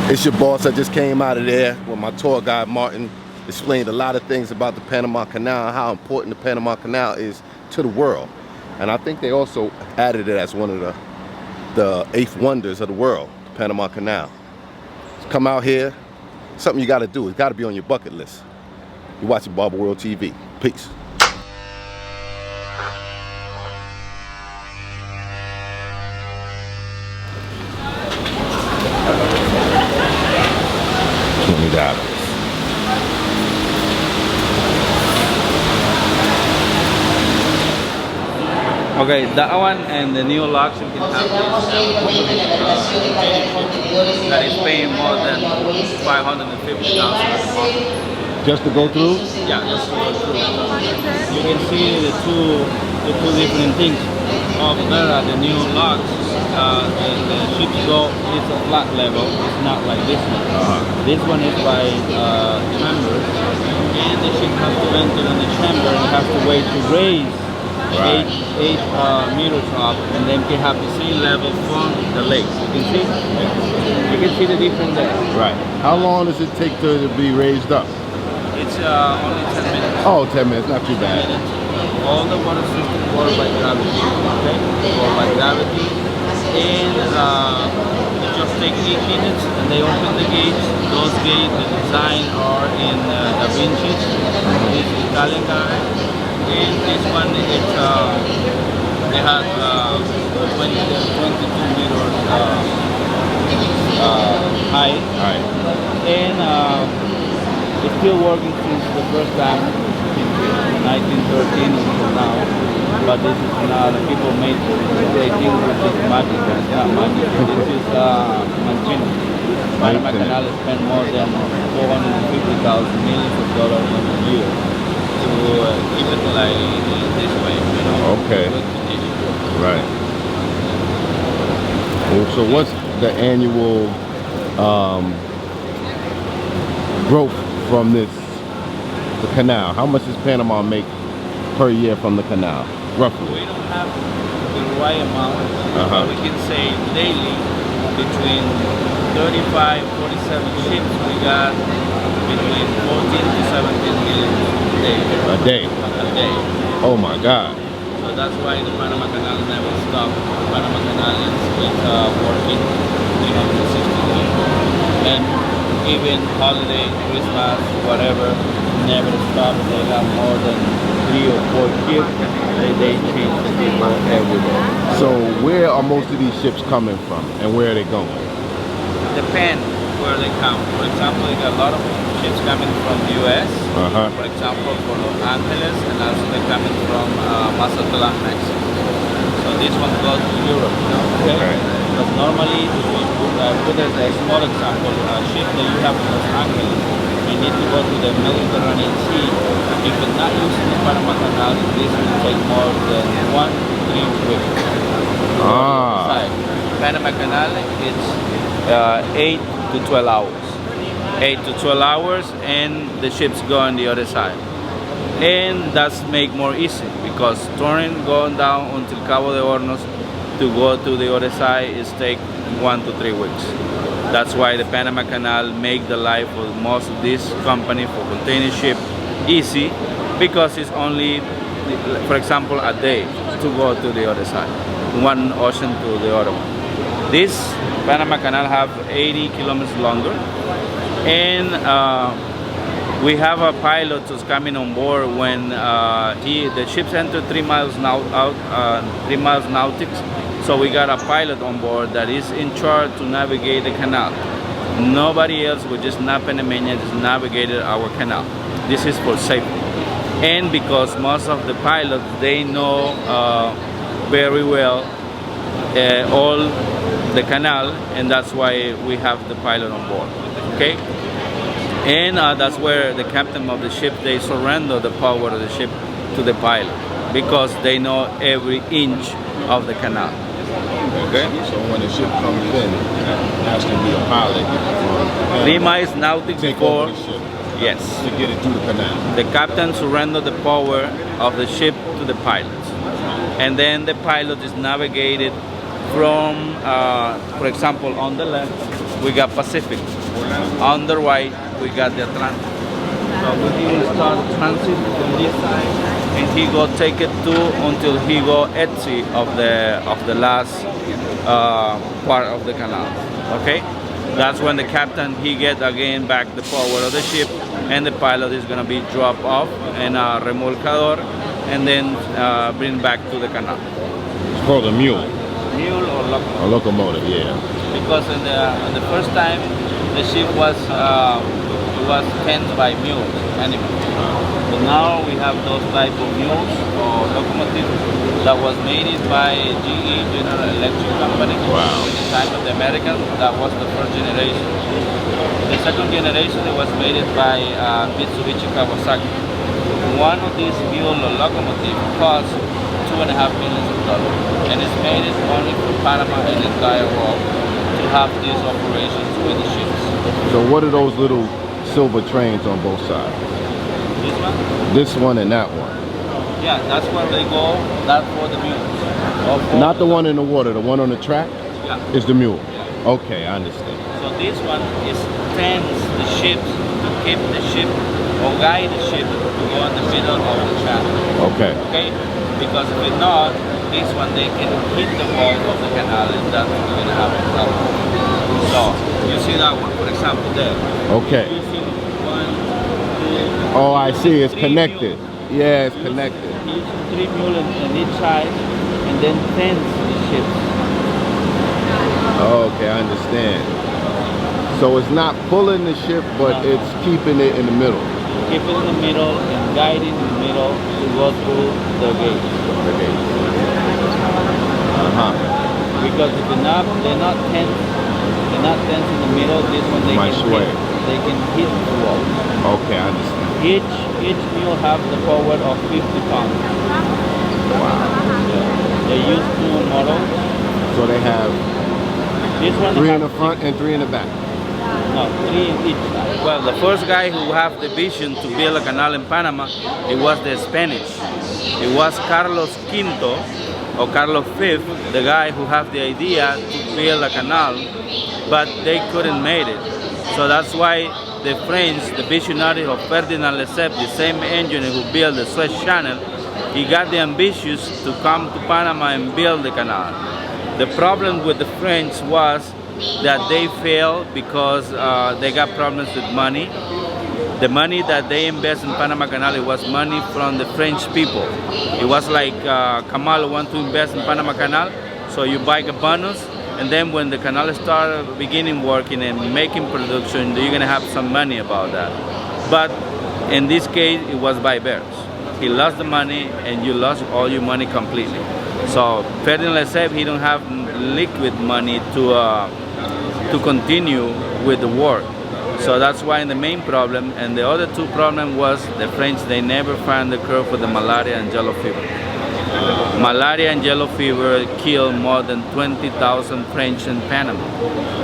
It's your boss. I just came out of there with my tour guide Martin. Explained a lot of things about the Panama Canal and how important the Panama Canal is to the world. And I think they also added it as one of the 8th wonders of the world, the Panama Canal. So come out here, something you gotta do. It's gotta be on your bucket list. You're watching Barber World TV. Peace. $20. Okay, that one and the new locks you can have this that is paying more than $550,000 Just to go through? Yeah, just to go through. You can see the two different things. Over there are the new locks. The ships go, it's a flat level, it's not like this one. This one is by chambers, and the ship has to enter in the chamber and has to wait to raise 8 meters up, and then you have the sea level from the lake. You can see the difference there. Right. How long does it take to be raised up? It's only 10 minutes. Oh, 10 minutes, not too bad. All the water systems work by gravity, okay? Work by gravity, and it just takes 8 minutes, and they open the gates. Those gates, the design are in Da Vinci, this Italian guy. And this one, it's they had 22 meters high, and it's still working since the first time in 1913 until now. But this is not, people made, they think this is magic, but it's not magic. This is machine. Panama Canal spent more than $450,000 millions a year to keep it like this way, you know. Okay. Right. Well, so what's the annual growth from the canal? How much does Panama make per year from the canal, roughly? We don't have the right amount, but we can say daily between 35, 47 ships, we got between 14 to 17 million. A day? A day. Oh my God. So that's why the Panama Canal never stopped. The Panama Canal is working 360 days. And even holiday, Christmas, whatever, never stop. They have more than 3 or 4 ships. They change the people every day. So where are most of these ships coming from and where are they going? Depends where they come. For example, you got a lot of ships coming from the US, for example, for Los Angeles, and also they're coming from Mazatlan, Mexico. So this one goes to Europe, okay? Because normally, if we put as a small example, a ship that you have in Los Angeles, you need to go to the Mediterranean Sea. If you're not using the Panama Canal, this will take more than 1 to 3 weeks. Panama Canal, it's 8 to 12 hours. 8 to 12 hours, and the ships go on the other side. And that's make more easy, because turning going down until Cabo de Hornos to go to the other side is take 1 to 3 weeks. That's why the Panama Canal make the life of most of this company for container ship easy, because it's only, for example, a day to go to the other side, one ocean to the other one. This Panama Canal have 80 kilometers longer, and we have a pilot who's coming on board when the ships enter 3 miles nautics. So we got a pilot on board that is in charge to navigate the canal. Nobody else, with just Panameña, has navigated our canal. This is for safety, and because most of the pilots, they know very well all the canal, and that's why we have the pilot on board. Okay. And that's where the captain of the ship, they surrender the power of the ship to the pilot, because they know every inch of the canal. Okay? So when the ship comes in, there has to be a pilot. 3 miles nautics before, the ship, yes, to get it through the canal. the captain surrenders the power of the ship to the pilots. And then the pilot is navigated from, for example, on the left, we got Pacific. On the right, we got the Atlantic. So he will start transit from this side, and he go take it to until he go Etsy of the last part of the canal. Okay, that's when the captain he get again back the power of the ship, and the pilot is gonna be dropped off in a remolcador, and then bring back to the canal. It's called a mule. Mule or locomotive. A locomotive, yeah. Because in the first time the ship was tended by mules, animals. But now we have those type of mules or locomotives that was made by GE, General Electric Company. Wow. In the time of the Americans, that was the first generation. The second generation it was made by Mitsubishi Kawasaki. One of these mule locomotives cost $2.5 million, and it's made only for Panama and the entire world to have these operations with the ships. So what are those little silver trains on both sides? This one? This one and that one. Yeah, that's where they go. That's for the mules. Not the one in the water, the one on the track Yeah. is the mule. Yeah. Okay, I understand. So this one is tends the ships to keep the ship or guide the ship to go in the middle of the channel. Okay. Okay? Because if it not, this one they can hit the wall of the canal and that's when you're gonna have a problem. So you see that one, for example, there. Okay. You see one, two. Oh, I see. It's three connected. mules. Yeah, it's connected. You see 3 mules on each side, and then tends the ships. Okay, I understand. So it's not pulling the ship, but No. it's keeping it in the middle. Keep it in the middle and guiding in the middle to go through the gate. Okay. Uh-huh. Because if they're not tense in the middle, this one they Might can sway. they can hit the wall. Okay, I understand. Each mule have the power of 50 pounds. Wow. They use 2 models. So they have This one 3 in have the front and 3 in the back. No, 3 in each side. Well, the first guy who have the vision to build a canal in Panama, it was the Spanish. It was Carlos Quinto or Carlos V, the guy who have the idea to build a canal, but they couldn't make it. So that's why the French, the visionary of Ferdinand Lesseps, the same engineer who built the Suez Channel, he got the ambitious to come to Panama and build the canal. The problem with the French was that they failed because they got problems with money. The money that they invest in Panama Canal, it was money from the French people. It was like Kamal want to invest in Panama Canal, so you buy a bonus, and then when the canal start beginning working and making production, you're gonna have some money about that. But in this case, it was by bears. He lost the money, and you lost all your money completely. So Ferdinand Lesseps, he don't have liquid money to continue with the work. So that's why the main problem, and the other 2 problem was the French, they never found the cure for the malaria and yellow fever. Malaria and yellow fever killed more than 20,000 French in Panama.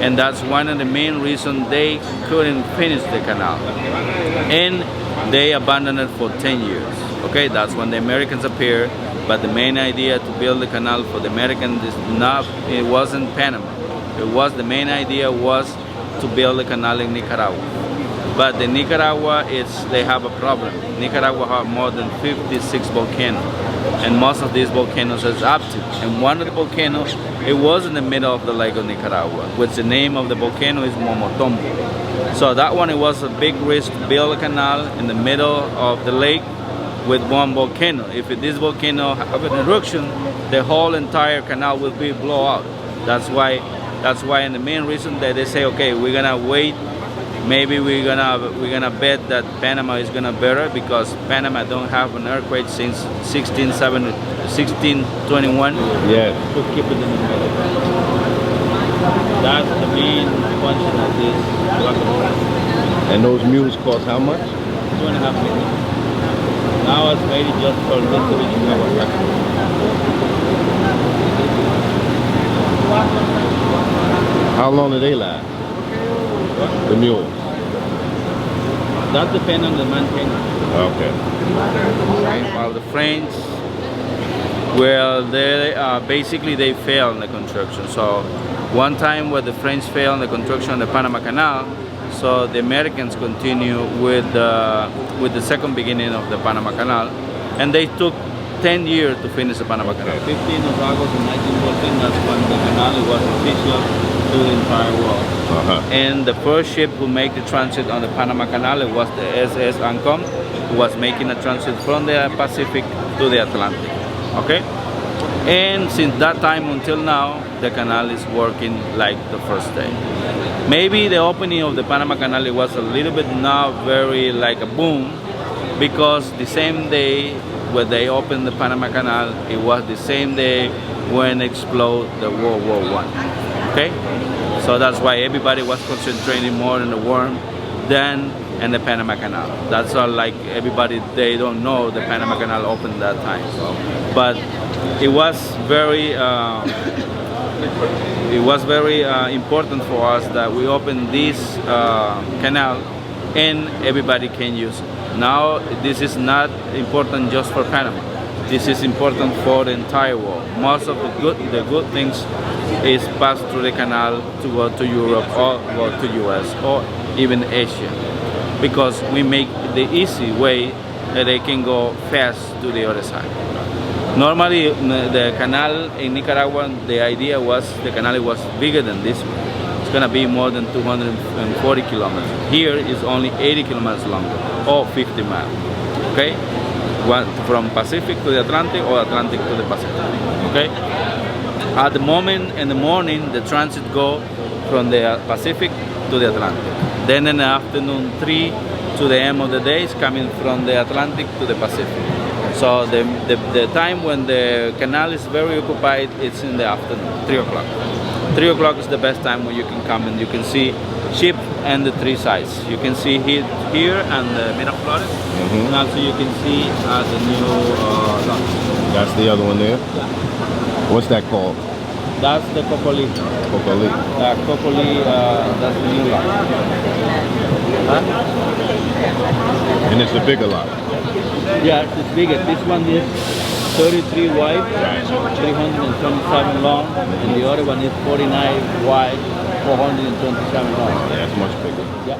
And that's one of the main reasons they couldn't finish the canal. And they abandoned it for 10 years. Okay, that's when the Americans appeared, but the main idea to build the canal for the Americans is not, it wasn't Panama. The main idea was to build a canal in Nicaragua. But the Nicaragua, they have a problem. Nicaragua have more than 56 volcanoes, and most of these volcanoes is active. And one of the volcanoes, it was in the middle of the lake of Nicaragua, which the name of the volcano is Momotombo. So that one, it was a big risk to build a canal in the middle of the lake with one volcano. If this volcano have an eruption, the whole entire canal will be blown out. That's why, and the main reason that they say, okay, we're gonna wait. Maybe we're gonna bet that Panama is gonna better because Panama don't have an earthquake since 1621. Yeah. To keep it in the middle. That's the main function of this locomotive. And those mules cost how much? $2.5 million. Now it's made just for Mitsubishi Kawasaki. How long do they last? The mules. That depends on the maintenance. Okay. While the French, well, they basically they failed in the construction. So One time when the French failed in the construction of the Panama Canal, so the Americans continue with the second beginning of the Panama Canal, and they took 10 years to finish the Panama Canal. 15th of August in 1914, that's when the canal was official to the entire world. And the first ship who made the transit on the Panama Canal was the SS Ancon, who was making a transit from the Pacific to the Atlantic. Okay? And since that time until now, the canal is working like the first day. Maybe the opening of the Panama Canal was a little bit not very like a boom, because the same day when they opened the Panama Canal, it was the same day when exploded the World War I. Okay? So that's why everybody was concentrating more on the worm than in the Panama Canal. That's all, like everybody, they don't know the Panama Canal opened that time. So, but it was very important for us that we opened this canal and everybody can use it. Now this is not important just for Panama. This is important for the entire world. Most of the good things is passed through the canal to go to Europe or go to US or even Asia, because we make the easy way that they can go fast to the other side. Normally the canal in Nicaragua, the idea was the canal was bigger than this one. It's gonna be more than 240 kilometers. Here is only 80 kilometers longer, or 50 miles. Okay, one from Pacific to the Atlantic or Atlantic to the Pacific. Okay. At the moment in the morning, the transit go from the Pacific to the Atlantic. Then in the afternoon, 3 to the end of the day is coming from the Atlantic to the Pacific. So the time when the canal is very occupied, it's in the afternoon, 3 o'clock. 3 o'clock is the best time when you can come and you can see ship and the three sides. You can see here and the Miraflores, and also you can see the new dock. That's the other one there? Yeah. What's that called? That's the Cocoli. Cocoli. Cocoli, that's the new lot. Huh? And it's the bigger lot. Yeah, it's bigger. This one is 33 wide, 327 long, and the other one is 49 wide, 427 long. Yeah, it's much bigger. Yeah.